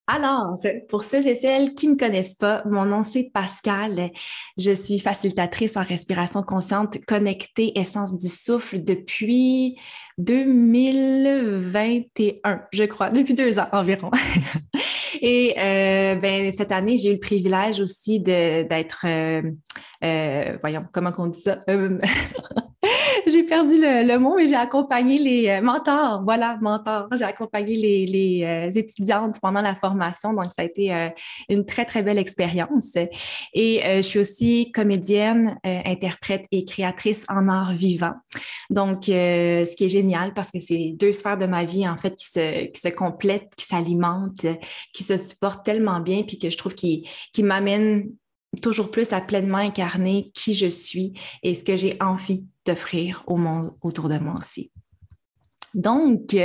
Alors, pour ceux et celles qui ne me connaissent pas, mon nom c'est Pascal. Je suis facilitatrice en respiration consciente connectée Essence du souffle depuis 2021, je crois, depuis 2 ans environ. Et ben, cette année, j'ai eu le privilège aussi d'être, voyons, comment on dit ça? J'ai perdu le mot, mais j'ai accompagné les mentors. Voilà, mentors. J'ai accompagné les étudiantes pendant la formation. Donc, ça a été une très, très belle expérience. Et je suis aussi comédienne, interprète et créatrice en art vivant. Donc, ce qui est génial parce que c'est deux sphères de ma vie, en fait, qui se complètent, qui s'alimentent, qui se supportent tellement bien, puis que je trouve qui m'amènent toujours plus à pleinement incarner qui je suis et ce que j'ai envie d'offrir au monde autour de moi aussi. Donc,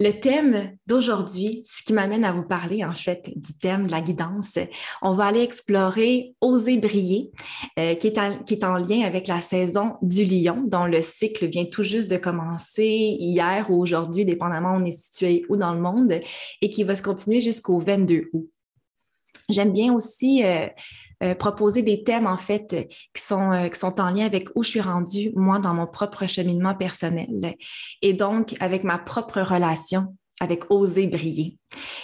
le thème d'aujourd'hui, ce qui m'amène à vous parler en fait du thème de la guidance, on va aller explorer Oser briller, qui est en lien avec la saison du lion, dont le cycle vient tout juste de commencer hier ou aujourd'hui, dépendamment où on est situé où dans le monde, et qui va se continuer jusqu'au 22 août. J'aime bien aussi proposer des thèmes, en fait, qui sont en lien avec où je suis rendue, moi, dans mon propre cheminement personnel et donc avec ma propre relation avec oser briller.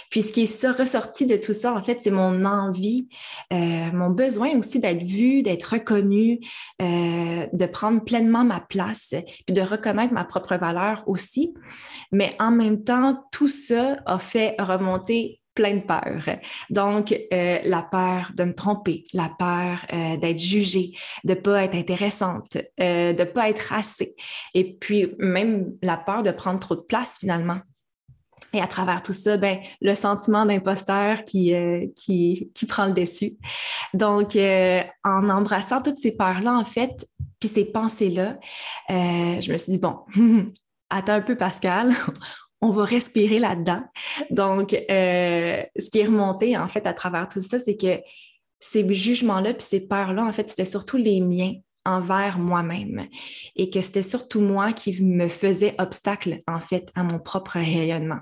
Puis ce qui est ressorti de tout ça, en fait, c'est mon envie, mon besoin aussi d'être vue, d'être reconnue, de prendre pleinement ma place, puis de reconnaître ma propre valeur aussi. Mais en même temps, tout ça a fait remonter plein de peurs. Donc, la peur de me tromper, la peur d'être jugée, de pas être intéressante, de pas être assez. Et puis, même la peur de prendre trop de place finalement. Et à travers tout ça, ben, le sentiment d'imposteur qui prend le dessus. Donc, en embrassant toutes ces peurs-là, en fait, puis ces pensées-là, je me suis dit, bon, attends un peu, Pascal, on va respirer là-dedans. Donc, ce qui est remonté, en fait, à travers tout ça, c'est que ces jugements-là, puis ces peurs-là, en fait, c'était surtout les miens envers moi-même et que c'était surtout moi qui me faisais obstacle, en fait, à mon propre rayonnement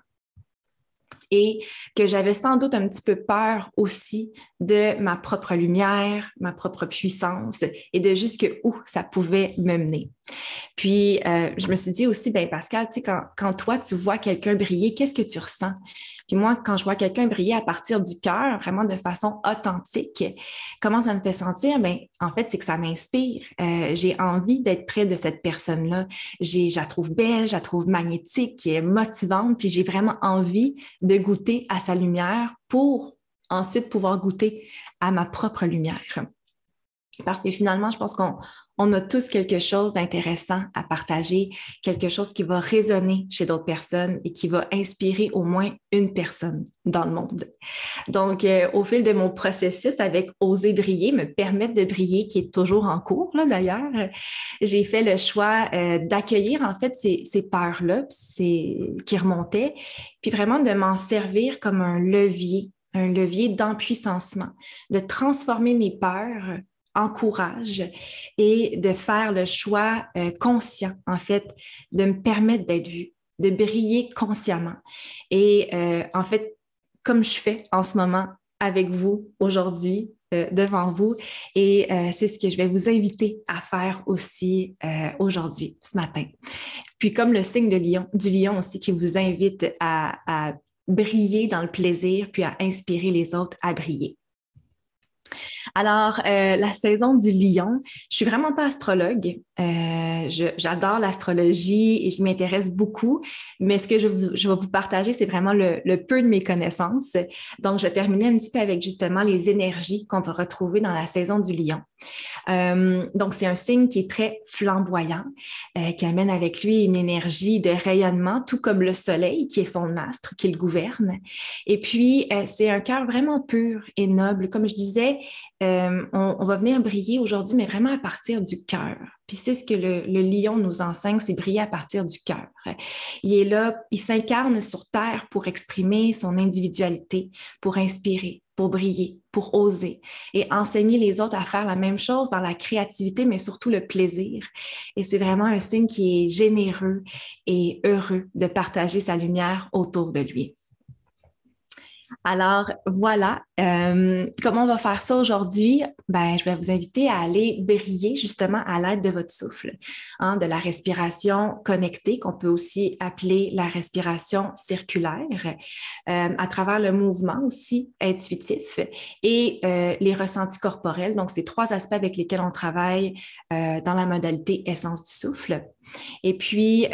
et que j'avais sans doute un petit peu peur aussi de ma propre lumière, ma propre puissance et de jusqu'où ça pouvait me mener. Puis, je me suis dit aussi, ben Pascal, tu sais, quand toi, tu vois quelqu'un briller, qu'est-ce que tu ressens? Puis moi, quand je vois quelqu'un briller à partir du cœur, vraiment de façon authentique, comment ça me fait sentir? Ben, en fait, c'est que ça m'inspire. J'ai envie d'être près de cette personne-là. Je la trouve belle, je la trouve magnétique, motivante, puis j'ai vraiment envie de goûter à sa lumière pour ensuite pouvoir goûter à ma propre lumière. Parce que finalement, je pense qu'on a tous quelque chose d'intéressant à partager, quelque chose qui va résonner chez d'autres personnes et qui va inspirer au moins une personne dans le monde. Donc, au fil de mon processus avec Oser briller, me permettre de briller, qui est toujours en cours, là, d'ailleurs, j'ai fait le choix d'accueillir en fait ces peurs-là qui remontaient, puis vraiment de m'en servir comme un levier d'empuissancement, de transformer mes peurs en courage et de faire le choix conscient, en fait, de me permettre d'être vue, de briller consciemment. Et en fait, comme je fais en ce moment avec vous aujourd'hui, devant vous. Et c'est ce que je vais vous inviter à faire aussi aujourd'hui, ce matin. Puis comme le signe du lion aussi qui vous invite à briller dans le plaisir, puis à inspirer les autres à briller. Alors, la saison du lion, je suis vraiment pas astrologue. J'adore l'astrologie et je m'y intéresse beaucoup, mais ce que je vais vous partager, c'est vraiment le peu de mes connaissances. Donc, je vais terminer un petit peu avec justement les énergies qu'on va retrouver dans la saison du lion. Donc, c'est un signe qui est très flamboyant, qui amène avec lui une énergie de rayonnement, tout comme le soleil, qui est son astre, qui le gouverne. Et puis, c'est un cœur vraiment pur et noble. Comme je disais, on va venir briller aujourd'hui, mais vraiment à partir du cœur. Puis c'est ce que le lion nous enseigne, c'est briller à partir du cœur. Il est là, il s'incarne sur Terre pour exprimer son individualité, pour inspirer, pour briller, pour oser et enseigner les autres à faire la même chose dans la créativité, mais surtout le plaisir. Et c'est vraiment un signe qui est généreux et heureux de partager sa lumière autour de lui. Alors voilà, comment on va faire ça aujourd'hui? Ben, je vais vous inviter à aller briller justement à l'aide de votre souffle, hein, de la respiration connectée qu'on peut aussi appeler la respiration circulaire, à travers le mouvement aussi intuitif et les ressentis corporels. Donc, c'est trois aspects avec lesquels on travaille dans la modalité essence du souffle. Et puis,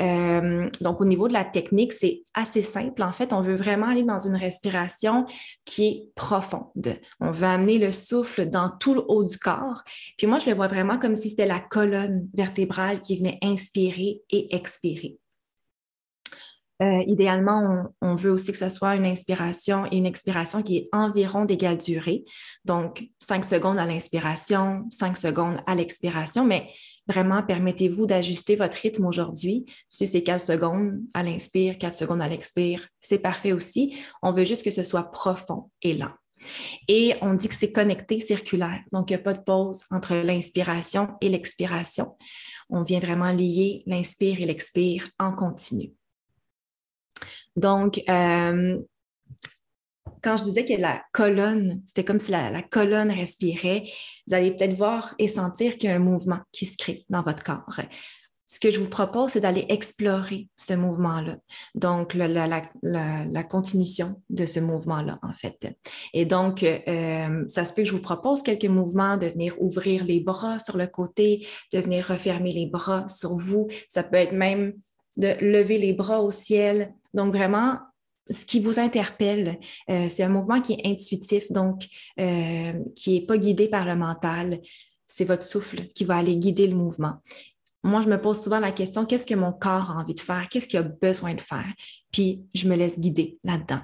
donc au niveau de la technique, c'est assez simple. En fait, on veut vraiment aller dans une respiration qui est profonde. On veut amener le souffle dans tout le haut du corps. Puis moi, je le vois vraiment comme si c'était la colonne vertébrale qui venait inspirer et expirer. Idéalement, on veut aussi que ce soit une inspiration et une expiration qui est environ d'égale durée. Donc, 5 secondes à l'inspiration, 5 secondes à l'expiration, mais vraiment, permettez-vous d'ajuster votre rythme aujourd'hui. Si c'est 4 secondes à l'inspire, 4 secondes à l'expire, c'est parfait aussi. On veut juste que ce soit profond et lent. Et on dit que c'est connecté circulaire. Donc, il n'y a pas de pause entre l'inspiration et l'expiration. On vient vraiment lier l'inspire et l'expire en continu. Donc, quand je disais que la colonne, c'était comme si la colonne respirait, vous allez peut-être voir et sentir qu'il y a un mouvement qui se crée dans votre corps. Ce que je vous propose, c'est d'aller explorer ce mouvement-là. Donc, la continuation de ce mouvement-là, en fait. Et donc, ça se peut que je vous propose quelques mouvements, de venir ouvrir les bras sur le côté, de venir refermer les bras sur vous. Ça peut être même de lever les bras au ciel. Donc, vraiment, ce qui vous interpelle, c'est un mouvement qui est intuitif, donc qui n'est pas guidé par le mental. C'est votre souffle qui va aller guider le mouvement. Moi, je me pose souvent la question, qu'est-ce que mon corps a envie de faire? Qu'est-ce qu'il a besoin de faire? Puis, je me laisse guider là-dedans.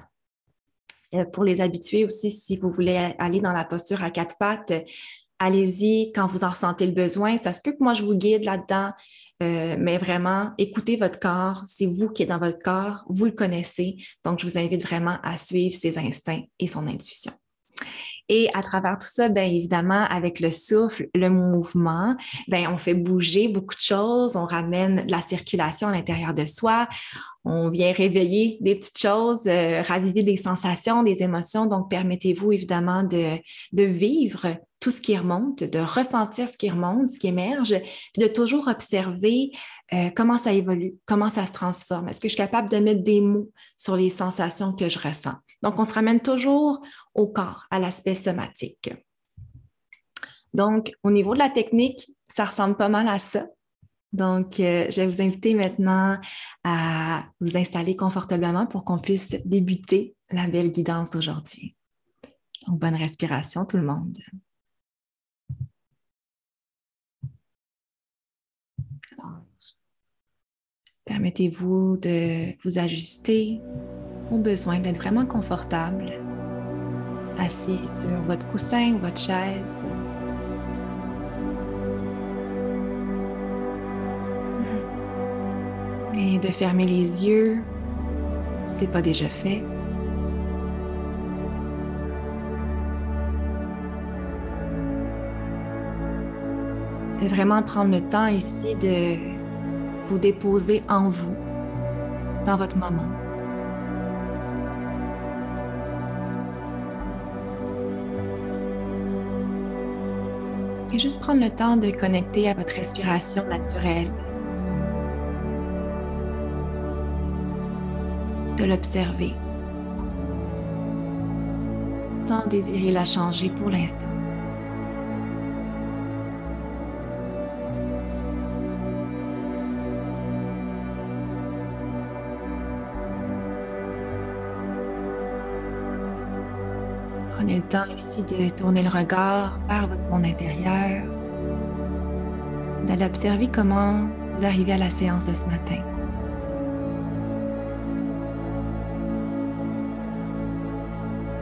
Pour les habitués aussi, si vous voulez aller dans la posture à quatre pattes, allez-y quand vous en ressentez le besoin. Ça se peut que moi, je vous guide là-dedans, mais vraiment, écoutez votre corps. C'est vous qui êtes dans votre corps, vous le connaissez. Donc, je vous invite vraiment à suivre ses instincts et son intuition. Et à travers tout ça, bien évidemment, avec le souffle, le mouvement, bien, on fait bouger beaucoup de choses, on ramène la circulation à l'intérieur de soi, on vient réveiller des petites choses, raviver des sensations, des émotions. Donc, permettez-vous évidemment de vivre tout ce qui remonte, de ressentir ce qui remonte, ce qui émerge, puis de toujours observer comment ça évolue, comment ça se transforme. Est-ce que je suis capable de mettre des mots sur les sensations que je ressens? Donc, on se ramène toujours au corps, à l'aspect somatique. Donc, au niveau de la technique, ça ressemble pas mal à ça. Donc, je vais vous inviter maintenant à vous installer confortablement pour qu'on puisse débuter la belle guidance d'aujourd'hui. Donc, bonne respiration tout le monde. Alors, permettez-vous de vous ajuster au besoin d'être vraiment confortable, assis sur votre coussin ou votre chaise. Et de fermer les yeux, si ce n'est pas déjà fait. De vraiment prendre le temps ici de vous déposer en vous, dans votre moment. Et juste prendre le temps de connecter à votre respiration naturelle, de l'observer, sans désirer la changer pour l'instant. Prenez le temps ici de tourner le regard vers votre monde intérieur, d'aller observer comment vous arrivez à la séance de ce matin.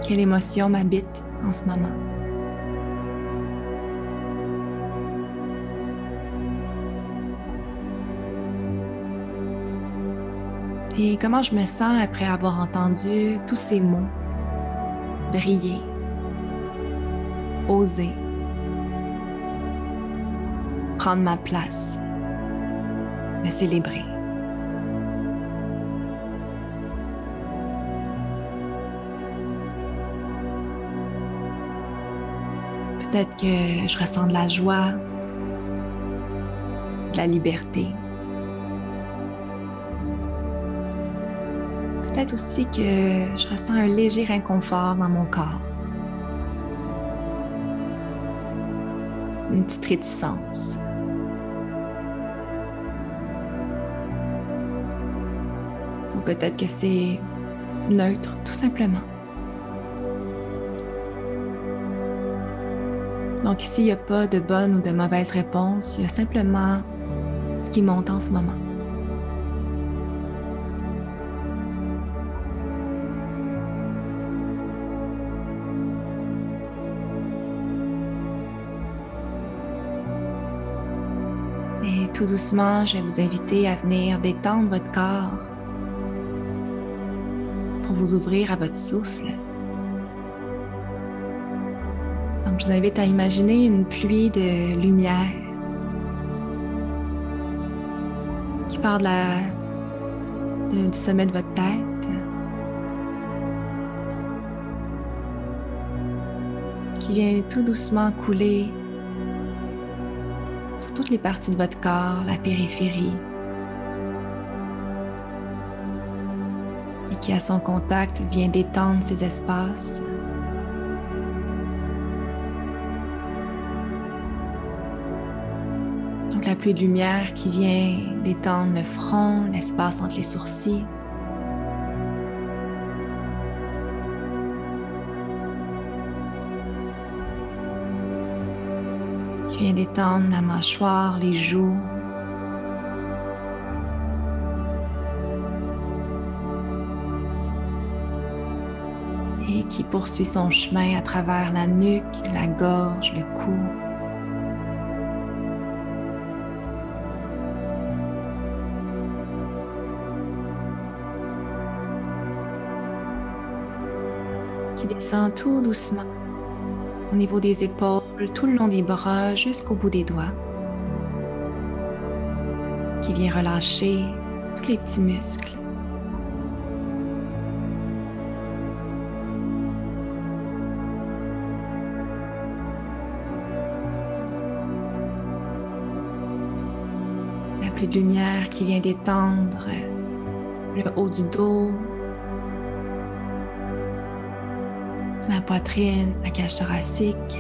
Quelle émotion m'habite en ce moment? Et comment je me sens après avoir entendu tous ces mots? Briller, oser, prendre ma place, me célébrer. Peut-être que je ressens de la joie, de la liberté. Peut-être aussi que je ressens un léger inconfort dans mon corps. Une petite réticence. Ou peut-être que c'est neutre, tout simplement. Donc ici, il n'y a pas de bonne ou de mauvaise réponse, il y a simplement ce qui monte en ce moment. Et tout doucement, je vais vous inviter à venir détendre votre corps pour vous ouvrir à votre souffle. Donc, je vous invite à imaginer une pluie de lumière qui part du sommet de votre tête, qui vient tout doucement couler sur toutes les parties de votre corps, la périphérie, et qui, à son contact, vient détendre ces espaces. Donc, la pluie de lumière qui vient détendre le front, l'espace entre les sourcils. Qui vient détendre la mâchoire, les joues. Et qui poursuit son chemin à travers la nuque, la gorge, le cou. Qui descend tout doucement au niveau des épaules, tout le long des bras, jusqu'au bout des doigts. Qui vient relâcher tous les petits muscles. La pluie de lumière qui vient détendre le haut du dos, la poitrine, la cage thoracique.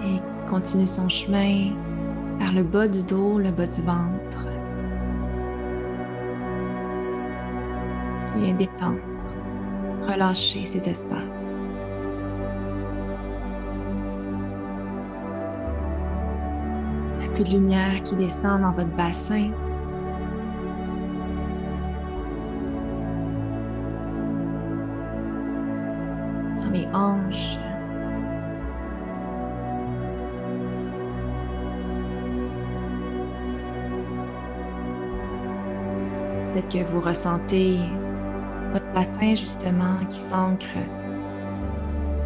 Et continue son chemin vers le bas du dos, le bas du ventre. Qui vient détendre, relâcher ces espaces. La pluie de lumière qui descend dans votre bassin. Dans les hanches. Peut-être que vous ressentez votre bassin justement qui s'ancre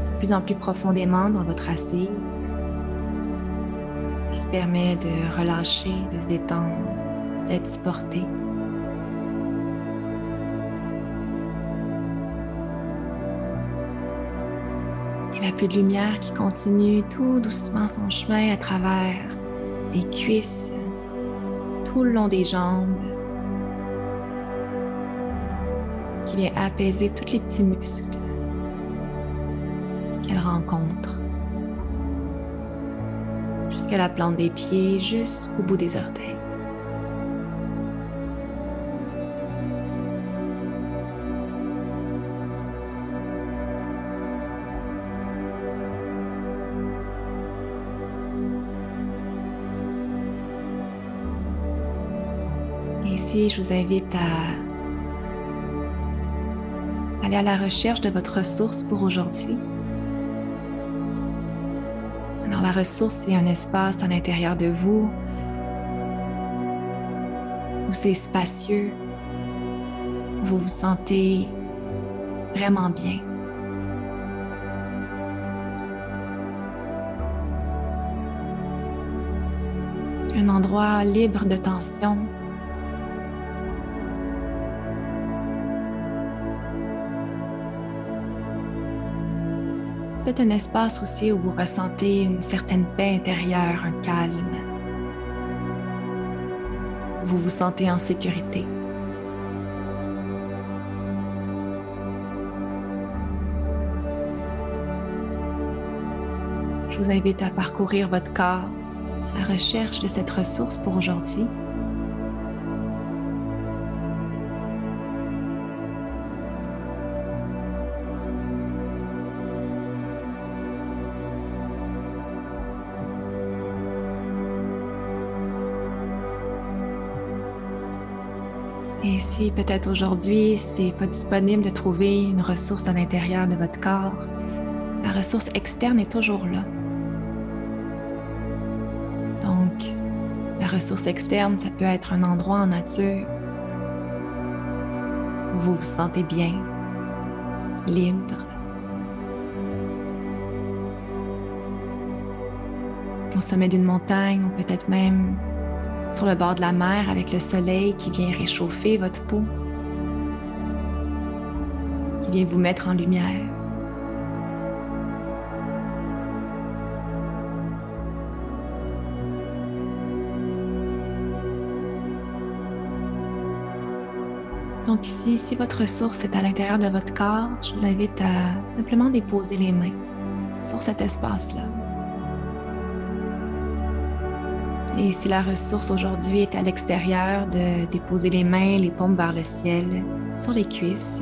de plus en plus profondément dans votre assise, qui se permet de relâcher, de se détendre, d'être supporté. Et la pluie de lumière qui continue tout doucement son chemin à travers les cuisses, tout le long des jambes, qui vient apaiser tous les petits muscles qu'elle rencontre, jusqu'à la plante des pieds, jusqu'au bout des orteils. Et ici, je vous invite à aller à la recherche de votre ressource pour aujourd'hui. Alors, la ressource, c'est un espace à l'intérieur de vous où c'est spacieux, où vous vous sentez vraiment bien. Un endroit libre de tension, Peut-être un espace aussi où vous ressentez une certaine paix intérieure, un calme. Vous vous sentez en sécurité. Je vous invite à parcourir votre corps à la recherche de cette ressource pour aujourd'hui. Et si peut-être aujourd'hui, c'est pas disponible de trouver une ressource à l'intérieur de votre corps, la ressource externe est toujours là. Donc, la ressource externe, ça peut être un endroit en nature où vous vous sentez bien, libre. Au sommet d'une montagne ou peut-être même sur le bord de la mer avec le soleil qui vient réchauffer votre peau, qui vient vous mettre en lumière. Donc ici, si votre ressource est à l'intérieur de votre corps, je vous invite à simplement déposer les mains sur cet espace-là. Et si la ressource aujourd'hui est à l'extérieur, de déposer les mains, les paumes vers le ciel, sur les cuisses.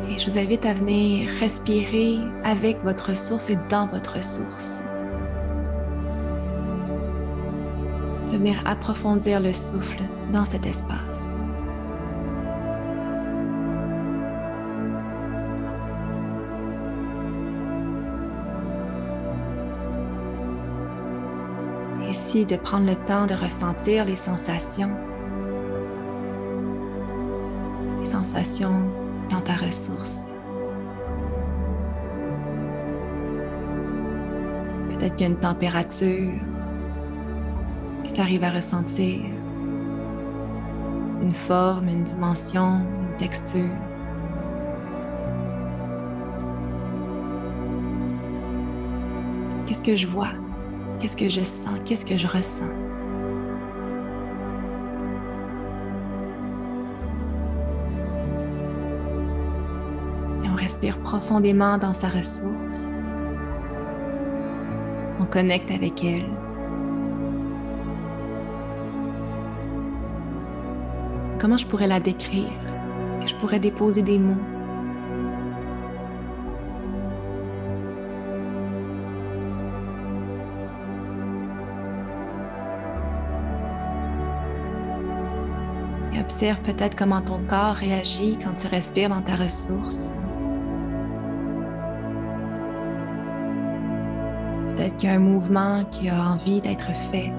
Et je vous invite à venir respirer avec votre ressource et dans votre ressource. De venir approfondir le souffle dans cet espace. Ici, de prendre le temps de ressentir les sensations dans ta ressource. Peut-être qu'il y a une température que tu arrives à ressentir, une forme, une dimension, une texture. Qu'est-ce que je vois? Qu'est-ce que je sens? Qu'est-ce que je ressens? Et on respire profondément dans sa ressource. On connecte avec elle. Comment je pourrais la décrire? Est-ce que je pourrais déposer des mots? Et observe peut-être comment ton corps réagit quand tu respires dans ta ressource. Peut-être qu'il y a un mouvement qui a envie d'être fait.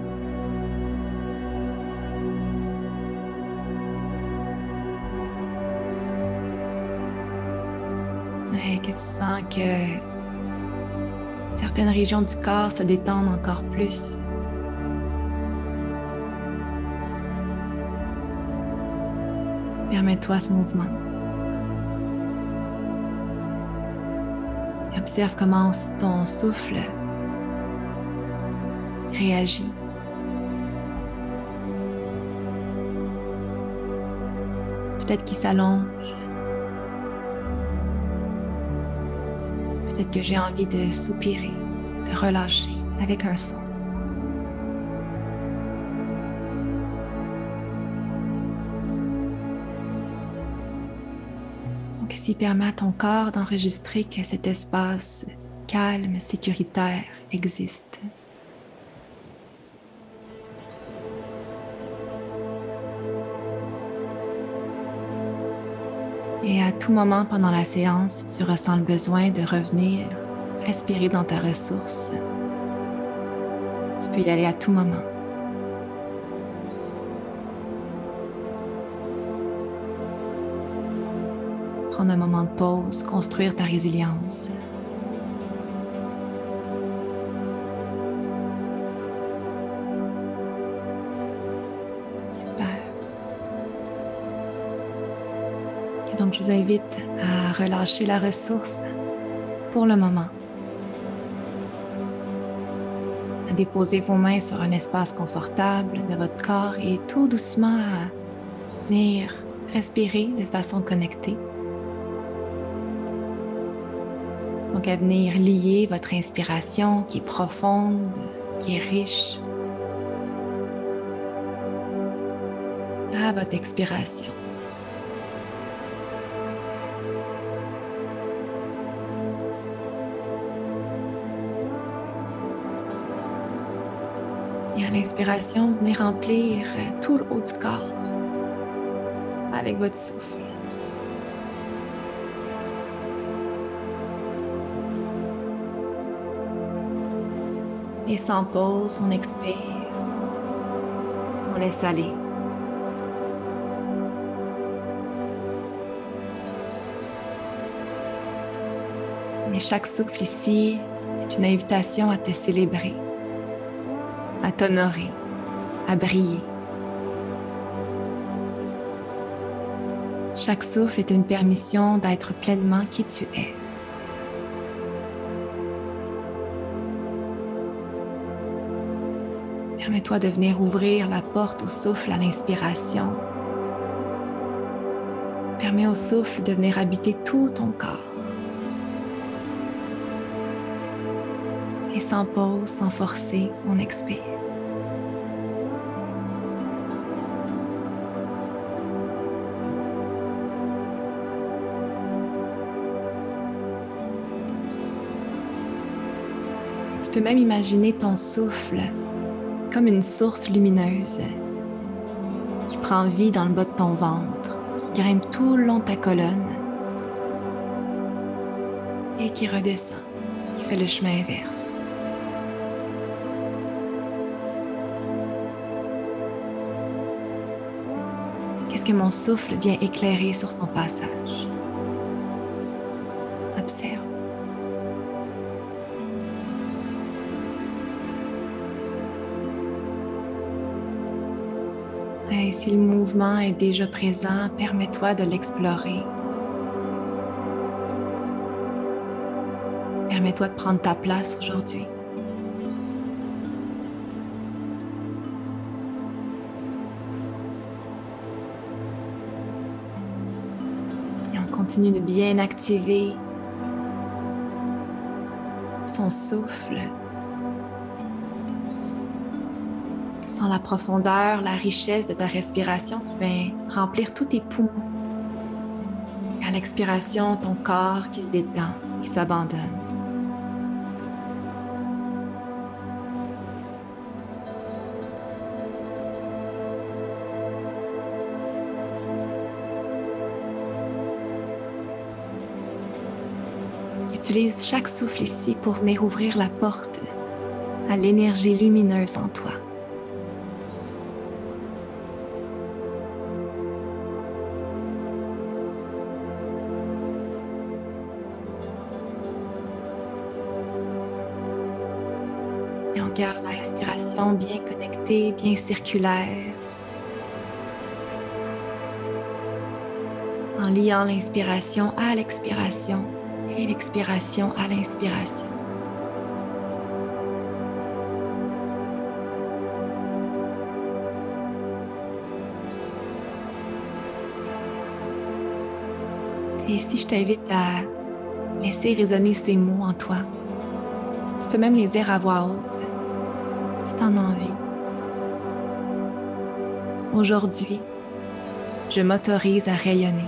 Et que tu sens que certaines régions du corps se détendent encore plus. Permets-toi ce mouvement. Et observe comment aussi ton souffle réagit. Peut-être qu'il s'allonge. Peut-être que j'ai envie de soupirer, de relâcher avec un son. Donc ici, permets à ton corps d'enregistrer que cet espace calme, sécuritaire existe. Et à tout moment pendant la séance, si tu ressens le besoin de revenir respirer dans ta ressource, tu peux y aller à tout moment. Prendre un moment de pause, construire ta résilience. Donc, je vous invite à relâcher la ressource pour le moment. À déposer vos mains sur un espace confortable de votre corps et tout doucement à venir respirer de façon connectée. Donc, à venir lier votre inspiration qui est profonde, qui est riche, à votre expiration. Et à l'inspiration, venez remplir tout le haut du corps avec votre souffle. Et sans pause, on expire, on laisse aller. Et chaque souffle ici est une invitation à te célébrer, à t'honorer, à briller. Chaque souffle est une permission d'être pleinement qui tu es. Permets-toi de venir ouvrir la porte au souffle à l'inspiration. Permets au souffle de venir habiter tout ton corps. Et sans pause, sans forcer, on expire. Tu peux même imaginer ton souffle comme une source lumineuse qui prend vie dans le bas de ton ventre, qui grimpe tout le long de ta colonne et qui redescend, qui fait le chemin inverse. Qu'est-ce que mon souffle vient éclairer sur son passage? Observe. Et si le mouvement est déjà présent, permets-toi de l'explorer. Permets-toi de prendre ta place aujourd'hui. Et on continue de bien activer son souffle. Sans la profondeur, la richesse de ta respiration qui vient remplir tous tes poumons. Et à l'expiration, ton corps qui se détend, qui s'abandonne. Utilise chaque souffle ici pour venir ouvrir la porte à l'énergie lumineuse en toi. Et on garde la respiration bien connectée, bien circulaire. En liant l'inspiration à l'expiration et l'expiration à l'inspiration. Et ici, je t'invite à laisser résonner ces mots en toi. Tu peux même les dire à voix haute, si tu en as envie. Aujourd'hui, je m'autorise à rayonner.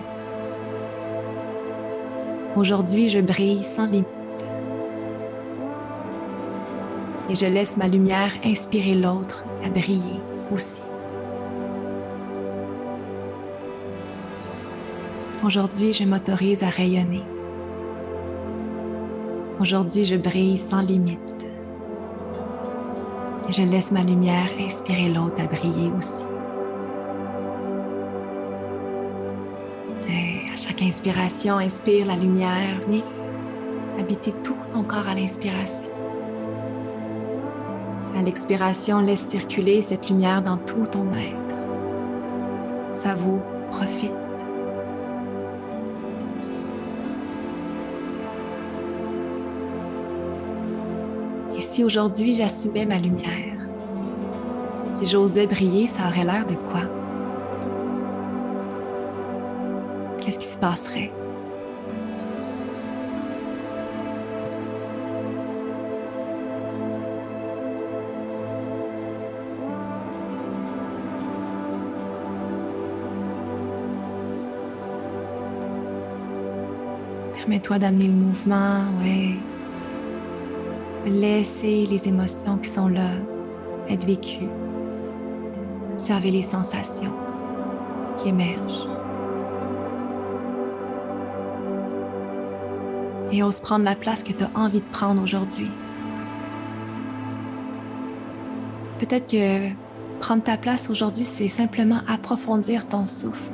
Aujourd'hui, je brille sans limite. Et je laisse ma lumière inspirer l'autre à briller aussi. Aujourd'hui, je m'autorise à rayonner. Aujourd'hui, je brille sans limite. Et je laisse ma lumière inspirer l'autre à briller aussi. Et à chaque inspiration, inspire la lumière. Venez habiter tout ton corps à l'inspiration. À l'expiration, laisse circuler cette lumière dans tout ton être. Savoure, profite. si aujourd'hui j'assumais ma lumière? Si j'osais briller, ça aurait l'air de quoi? Qu'est-ce qui se passerait? Permets-toi d'amener le mouvement, ouais. Laisser les émotions qui sont là être vécues. Observer les sensations qui émergent. Et ose prendre la place que tu as envie de prendre aujourd'hui. Peut-être que prendre ta place aujourd'hui, c'est simplement approfondir ton souffle.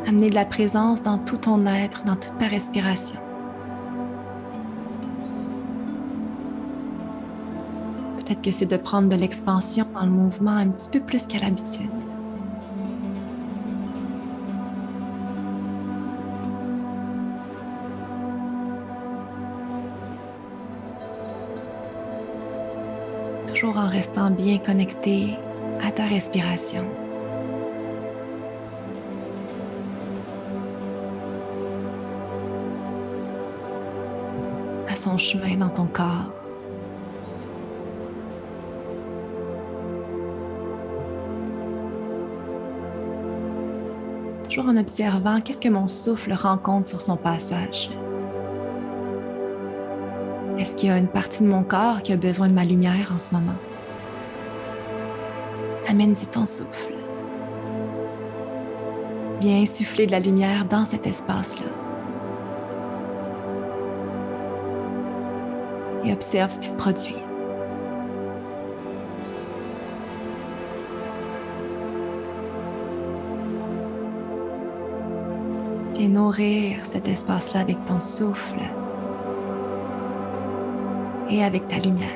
Amener de la présence dans tout ton être, dans toute ta respiration. Peut-être que c'est de prendre de l'expansion dans le mouvement un petit peu plus qu'à l'habitude. Toujours en restant bien connecté à ta respiration. À son chemin dans ton corps. Toujours en observant qu'est-ce que mon souffle rencontre sur son passage. Est-ce qu'il y a une partie de mon corps qui a besoin de ma lumière en ce moment? Amène-y ton souffle. Viens insuffler de la lumière dans cet espace-là. Et observe ce qui se produit. Viens nourrir cet espace-là avec ton souffle et avec ta lumière.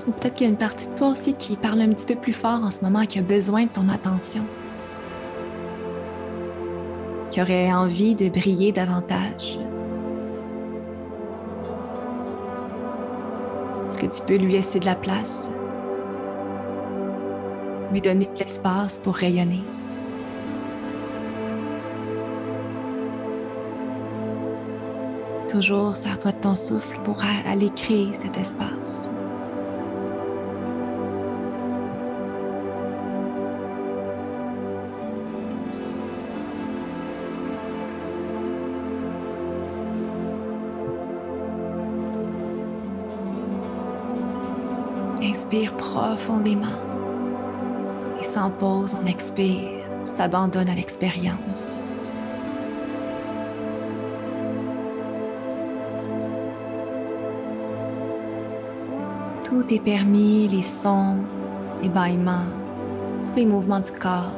Ou peut-être qu'il y a une partie de toi aussi qui parle un petit peu plus fort en ce moment, qui a besoin de ton attention, qui aurait envie de briller davantage. Est-ce que tu peux lui laisser de la place, lui donner de l'espace pour rayonner? Toujours sers-toi de ton souffle pour aller créer cet espace. Inspire profondément et sans pause, on expire, on s'abandonne à l'expérience. Tout est permis, les sons, les bâillements, tous les mouvements du corps,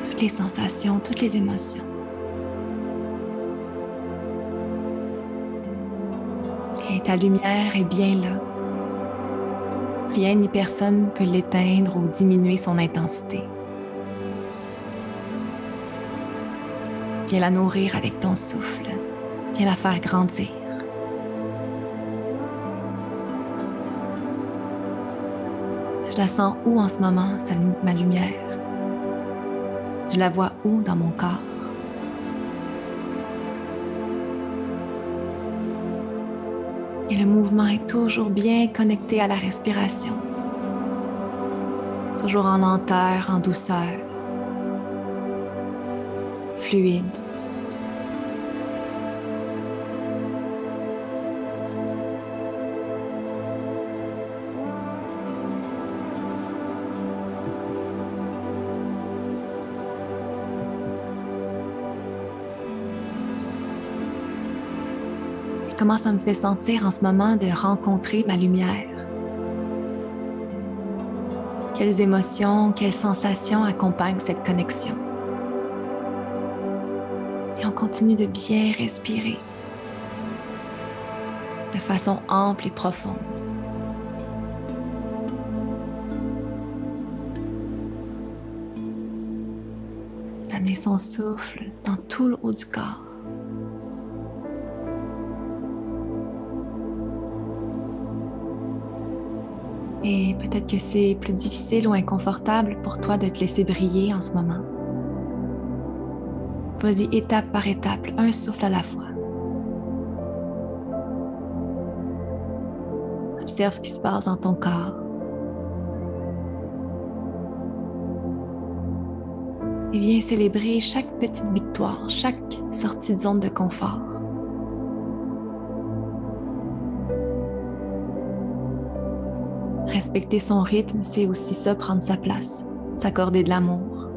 toutes les sensations, toutes les émotions. Et ta lumière est bien là. Rien ni personne ne peut l'éteindre ou diminuer son intensité. Viens la nourrir avec ton souffle. Viens la faire grandir. Je la sens où en ce moment, ma lumière? Je la vois où dans mon corps? Et le mouvement est toujours bien connecté à la respiration. Toujours en lenteur, en douceur. Fluide. Comment ça me fait sentir en ce moment de rencontrer ma lumière? Quelles émotions, quelles sensations accompagnent cette connexion? Et on continue de bien respirer de façon ample et profonde. D'amener son souffle dans tout le haut du corps. Et peut-être que c'est plus difficile ou inconfortable pour toi de te laisser briller en ce moment. Vas-y étape par étape, un souffle à la fois. Observe ce qui se passe dans ton corps. Et viens célébrer chaque petite victoire, chaque sortie de zone de confort. Respecter son rythme, c'est aussi ça, prendre sa place, s'accorder de l'amour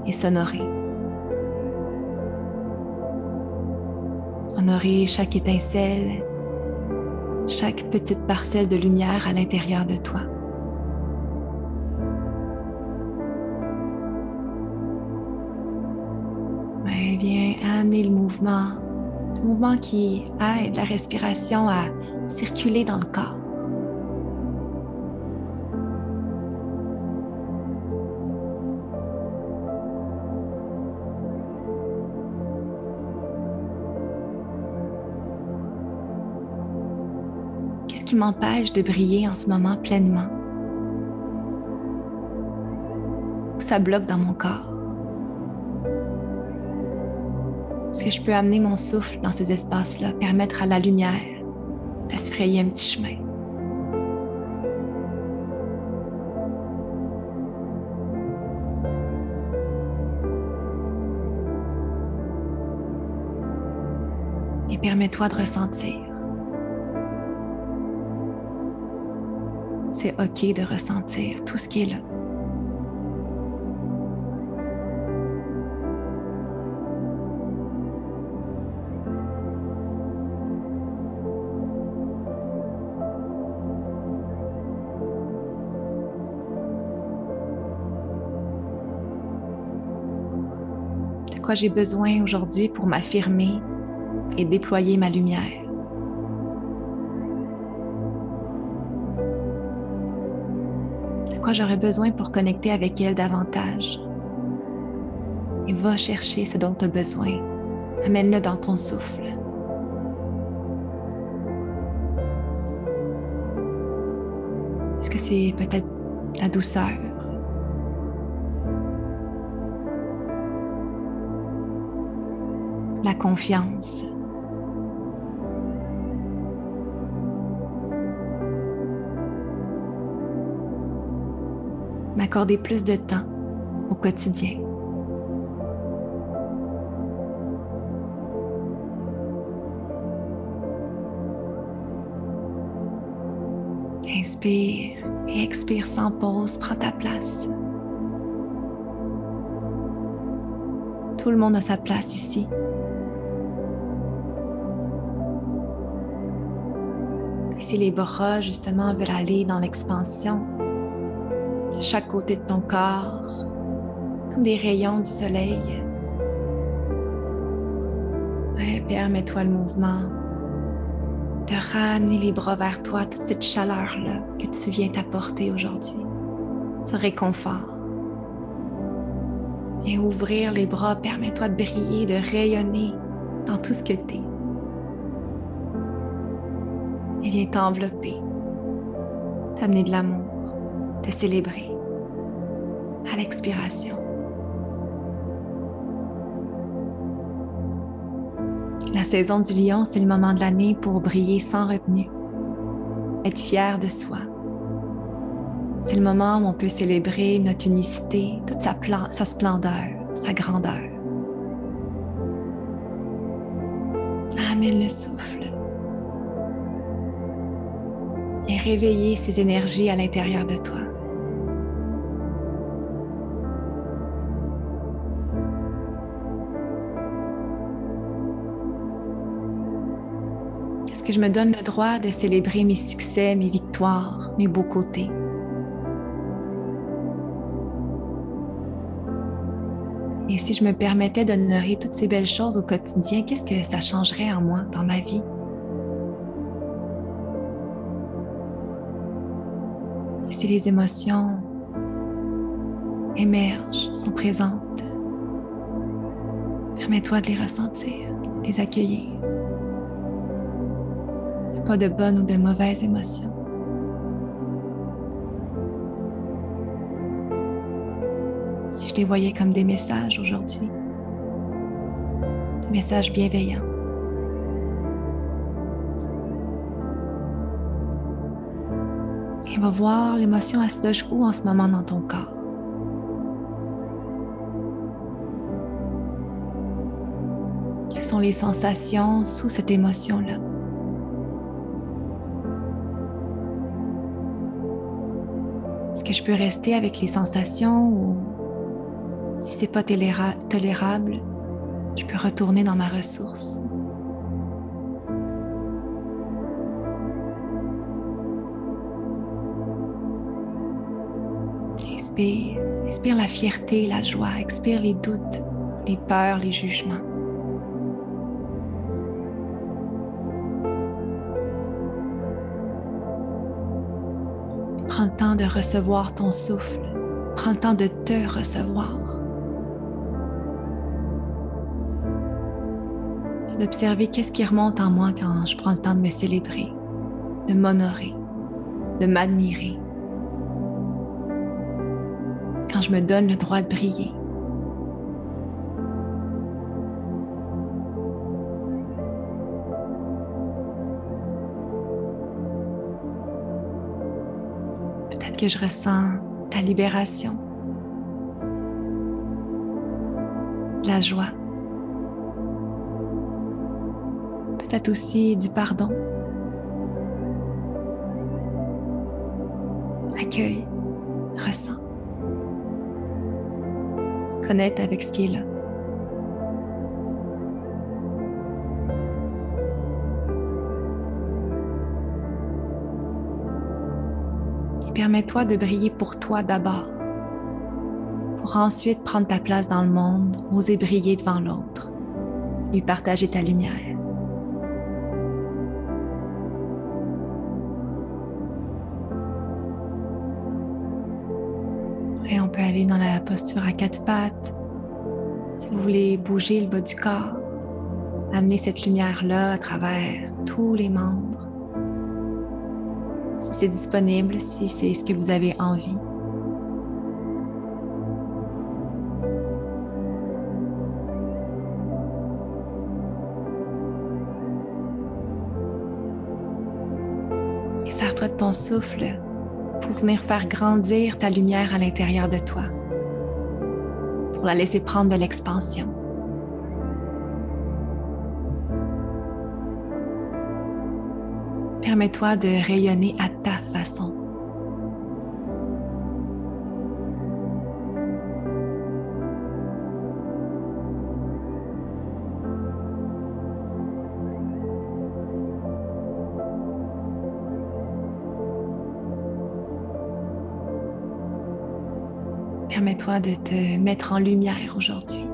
et s'honorer. Honorer chaque étincelle, chaque petite parcelle de lumière à l'intérieur de toi. Ouais, viens amener le mouvement qui aide la respiration à circuler dans le corps. Qu'est-ce qui m'empêche de briller en ce moment pleinement? Où ça bloque dans mon corps? Est-ce que je peux amener mon souffle dans ces espaces-là, permettre à la lumière de se frayer un petit chemin? Et permets-toi de ressentir. C'est OK de ressentir tout ce qui est là. De quoi j'ai besoin aujourd'hui pour m'affirmer et déployer ma lumière? De quoi j'aurais besoin pour connecter avec elle davantage? Et va chercher ce dont tu as besoin. Amène-le dans ton souffle. Est-ce que c'est peut-être la douceur? La confiance? M'accorder plus de temps au quotidien. Inspire et expire sans pause, prends ta place. Tout le monde a sa place ici. Et si les bras, justement, veulent aller dans l'expansion, de chaque côté de ton corps, comme des rayons du soleil, ouais, permets-toi le mouvement de ramener les bras vers toi, toute cette chaleur-là que tu viens t'apporter aujourd'hui, ce réconfort. Viens ouvrir les bras, permets-toi de briller, de rayonner dans tout ce que tu es. Et viens t'envelopper, t'amener de l'amour, te célébrer à l'expiration. La saison du lion, c'est le moment de l'année pour briller sans retenue, être fier de soi. C'est le moment où on peut célébrer notre unicité, toute sa splendeur, sa grandeur. Amène le souffle. Viens réveiller ces énergies à l'intérieur de toi. Est-ce que je me donne le droit de célébrer mes succès, mes victoires, mes beaux côtés? Et si je me permettais d'honorer toutes ces belles choses au quotidien, qu'est-ce que ça changerait en moi, dans ma vie? Et si les émotions émergent, sont présentes, permets-toi de les ressentir, les accueillir. Il n'y a pas de bonnes ou de mauvaises émotions. Si je les voyais comme des messages aujourd'hui, des messages bienveillants. Et va voir l'émotion, elle se loge où en ce moment dans ton corps. Quelles sont les sensations sous cette émotion-là? Est-ce que je peux rester avec les sensations ou si c'est pas tolérable, je peux retourner dans ma ressource? Inspire, inspire la fierté, la joie, expire les doutes, les peurs, les jugements. Prends le temps de recevoir ton souffle. Prends le temps de te recevoir. D'observer qu'est-ce qui remonte en moi quand je prends le temps de me célébrer, de m'honorer, de m'admirer. Quand je me donne le droit de briller. Peut-être que je ressens ta libération, de la joie, peut-être aussi du pardon. Accueille, ressens. Connecte avec ce qui est là. Et permets-toi de briller pour toi d'abord, pour ensuite prendre ta place dans le monde, oser briller devant l'autre, lui partager ta lumière. Et on peut aller dans la posture à 4 pattes. Si vous voulez bouger le bas du corps, amener cette lumière-là à travers tous les membres. Si c'est disponible, si c'est ce que vous avez envie. Et sers-toi de ton souffle pour venir faire grandir ta lumière à l'intérieur de toi, pour la laisser prendre de l'expansion. Permets-toi de rayonner à ta façon. Permets-toi de te mettre en lumière aujourd'hui.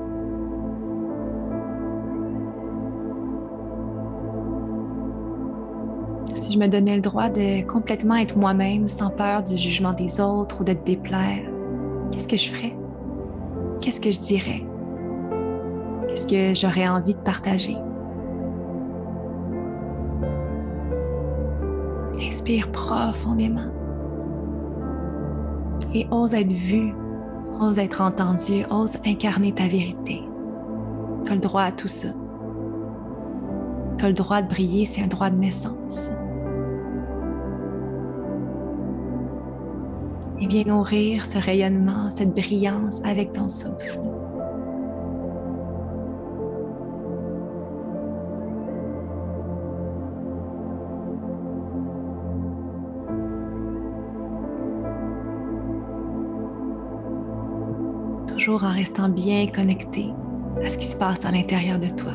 Si je me donnais le droit de complètement être moi-même sans peur du jugement des autres ou de te déplaire, qu'est-ce que je ferais? Qu'est-ce que je dirais? Qu'est-ce que j'aurais envie de partager? Inspire profondément et ose être vu, ose être entendu, ose incarner ta vérité. Tu as le droit à tout ça. Tu as le droit de briller, c'est un droit de naissance. Et viens nourrir ce rayonnement, cette brillance avec ton souffle. Toujours en restant bien connecté à ce qui se passe à l'intérieur de toi.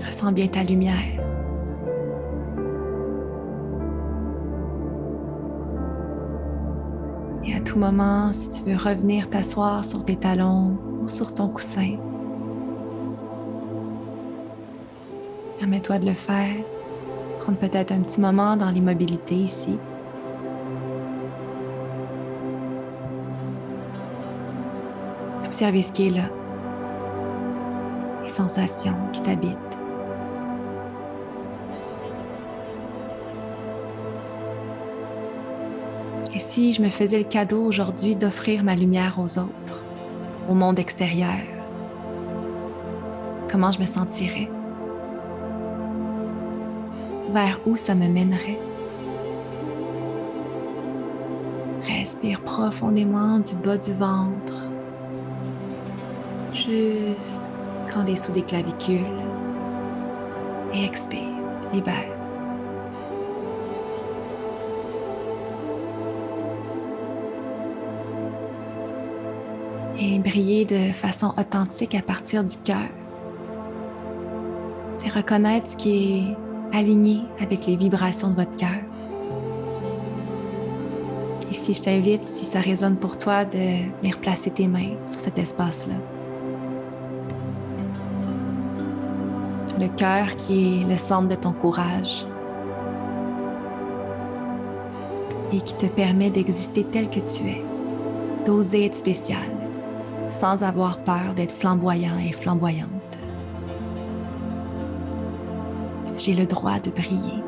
Ressens bien ta lumière. Et à tout moment, si tu veux revenir t'asseoir sur tes talons ou sur ton coussin, Permets-toi de le faire. Prendre peut-être un petit moment dans l'immobilité ici. Observer ce qui est là. Les sensations qui t'habitent. Et si je me faisais le cadeau aujourd'hui d'offrir ma lumière aux autres, au monde extérieur, comment je me sentirais? Vers où ça me mènerait? Respire profondément du bas du ventre, jusqu'en dessous des clavicules. Et expire, libère. Et briller de façon authentique à partir du cœur. C'est reconnaître ce qui est aligné avec les vibrations de votre cœur. Ici, je t'invite, si ça résonne pour toi, de venir placer tes mains sur cet espace-là. Le cœur qui est le centre de ton courage et qui te permet d'exister tel que tu es, d'oser être spécial, sans avoir peur d'être flamboyant et flamboyante. J'ai le droit de briller.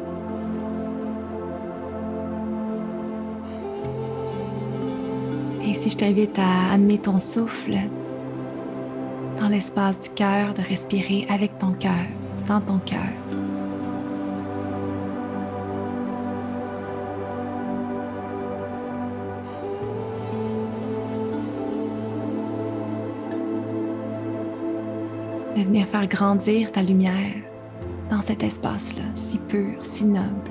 Et ici, je t'invite à amener ton souffle dans l'espace du cœur, de respirer avec ton cœur, dans ton cœur. De venir faire grandir ta lumière dans cet espace-là, si pur, si noble.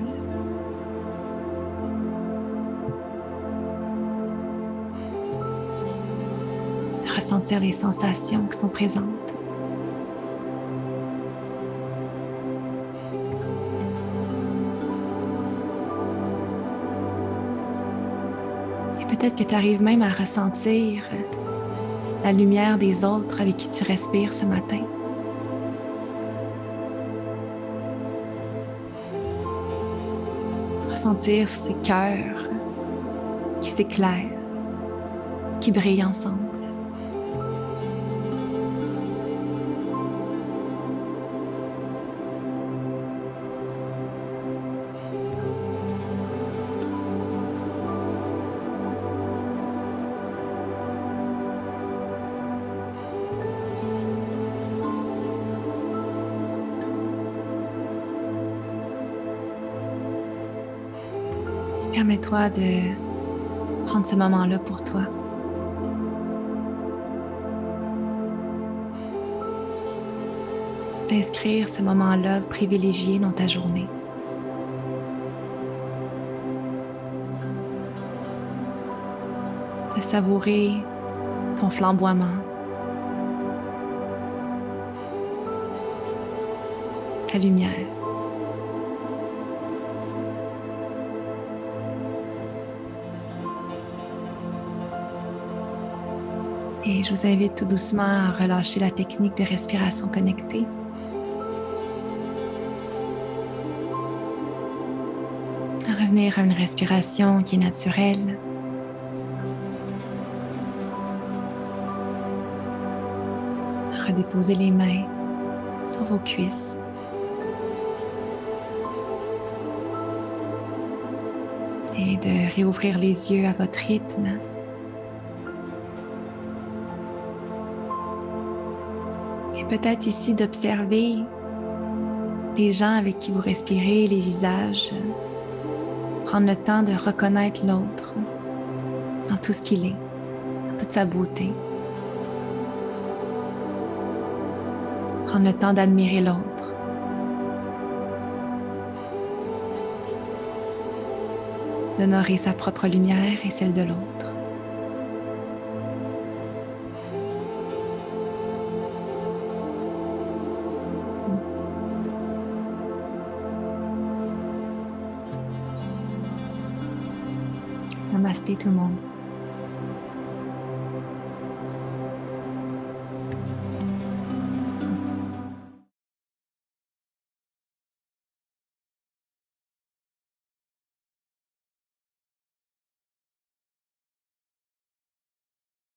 De ressentir les sensations qui sont présentes. Et peut-être que tu arrives même à ressentir la lumière des autres avec qui tu respires ce matin. Ressentir ces cœurs qui s'éclairent, qui brillent ensemble. Permets-toi de prendre ce moment-là pour toi. D'inscrire ce moment-là privilégié dans ta journée. De savourer ton flamboiement, ta lumière. Et je vous invite tout doucement à relâcher la technique de respiration connectée. À revenir à une respiration qui est naturelle. À redéposer les mains sur vos cuisses. Et de réouvrir les yeux à votre rythme. Peut-être ici d'observer les gens avec qui vous respirez, les visages, prendre le temps de reconnaître l'autre dans tout ce qu'il est, dans toute sa beauté. Prendre le temps d'admirer l'autre. D'honorer sa propre lumière et celle de l'autre. Namasté tout le monde.